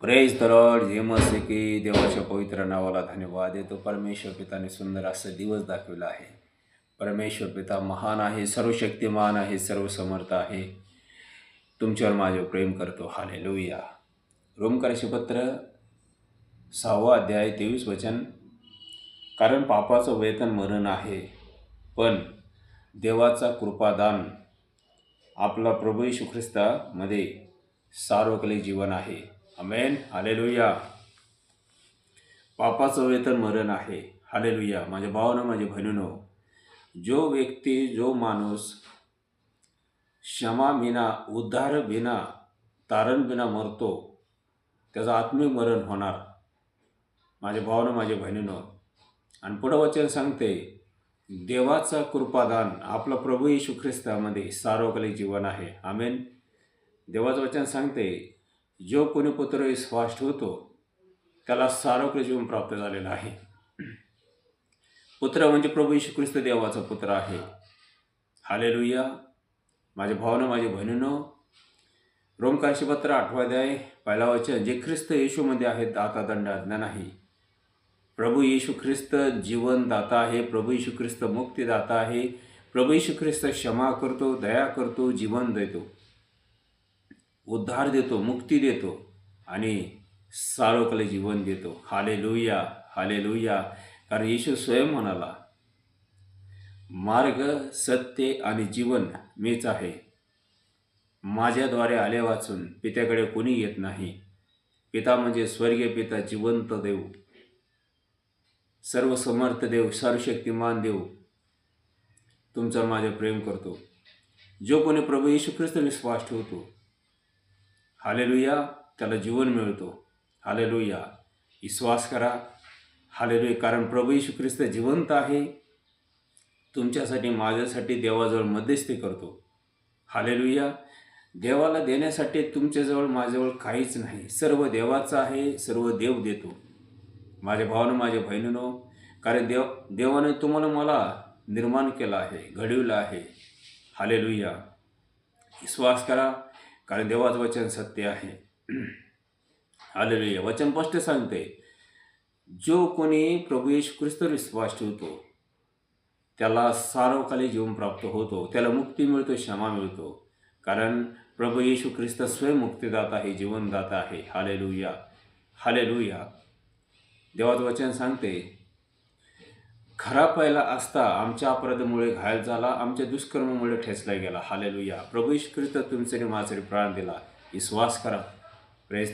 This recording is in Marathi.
Praise the Lord. जे मसे की देवाच्या पवित्र नावाला धन्यवाद देतो. परमेश्वर पिताने सुंदर असं दिवस दाखविला आहे. परमेश्वर पिता महान आहे, सर्वशक्तिमान आहे, सर्वसमर्थ आहे. तुमच्यावर माझे प्रेम करतो. हालेलुया. रोमकराचे पत्र 6 अध्याय 23 वचन. कारण पापाचं वेतन मरण आहे, पण देवाचा कृपादान आपला प्रभू येशू ख्रिस्तामध्ये सार्वकालिक जीवन आहे. आमेन. हालेलुया. पापाचं वेतन मरण आहे. हालेलुया. माझ्या भावानं, माझ्या बहिणीनो, जो व्यक्ती, जो माणूस क्षमा बिना, उद्धार बिना, तारण बिना मरतो, त्याचं आत्मिक मरण होणार. माझ्या भावानं, माझ्या बहिणीनो, आणि पुढं वचन सांगते, देवाचा कृपादान आपला प्रभू येशू ख्रिस्तामध्ये सार्वकालिक जीवन आहे. आमेन. देवाचं वचन सांगते, जो कोणी पुत्र विश्वास ठेवतो त्याला सार्वकालिक जीवन प्राप्त झालेलं आहे. पुत्र म्हणजे प्रभू येशू ख्रिस्त देवाचा पुत्र आहे. हालेलुया. माझ्या भावानं, माझ्या बहिणीनो, रोमकराचे पत्र 8 अध्याय 1 वचन. जे ख्रिस्त येशूमध्ये आहेत आता दंड आज्ञा नाही. प्रभू येशू ख्रिस्त जीवनदाता आहे. प्रभू येशू ख्रिस्त मुक्तिदाता आहे. प्रभू येशू ख्रिस्त क्षमा करतो, दया करतो, जीवन देतो, उद्धार देतो, मुक्ती देतो आणि सार्वकालिक जीवन देतो. हालेलुया. हालेलुया. कारण येशू स्वयं म्हणाला, मार्ग, सत्य आणि जीवन मीच आहे. माझ्याद्वारे आले वाचून पित्याकडे कोणी येत नाही. पिता म्हणजे स्वर्गीय पिता, जिवंत देव, सर्वसमर्थ देव, सर्वशक्तिमान देव तुमचं माझे प्रेम करतो. जो कोणी प्रभू येशू ख्रिस्त विश्वास ठेवतो, हालेलुया, त्याला जीवन मिळतो. हालेलुया. विश्वास करा. हालेलुया. कारण प्रभू येशू ख्रिस्त जिवंत आहे. तुमच्यासाठी, माझ्यासाठी देवाजवळ मध्यस्थी करतो. हालेलुया. देवाला देण्यासाठी तुमच्याजवळ, माझ्याजवळ काहीच नाही. सर्व देवाचं आहे, सर्व देव देतो. माझ्या भावानं, माझ्या बहिणीनो, कारण देवाने तुम्हाला, मला निर्माण केलं आहे, घडविलं आहे. हालेलुया. विश्वास करा, कारण देवाचं वचन सत्य आहे. हालेलुया. वचन स्पष्ट सांगते, जो कोणी प्रभू येशू ख्रिस्त विश्वास ठेवतो त्याला सार्वकालिक जीवन प्राप्त होतो, त्याला मुक्ती मिळतो, क्षमा मिळतो. कारण प्रभू येशू ख्रिस्त स्वयं मुक्तिदाता आहे, जीवनदाता आहे. हालेलुया. हालेलुया. देवाचं वचन सांगते, खरा पहिला असता आमच्या अपराधामुळे घायल झाला, आमच्या दुष्कर्मामुळे ठेचला गेला. हालेलुया. प्रभू येशू ख्रिस्त तुमचे माझे प्राण दिला. विश्वास करा. प्रेस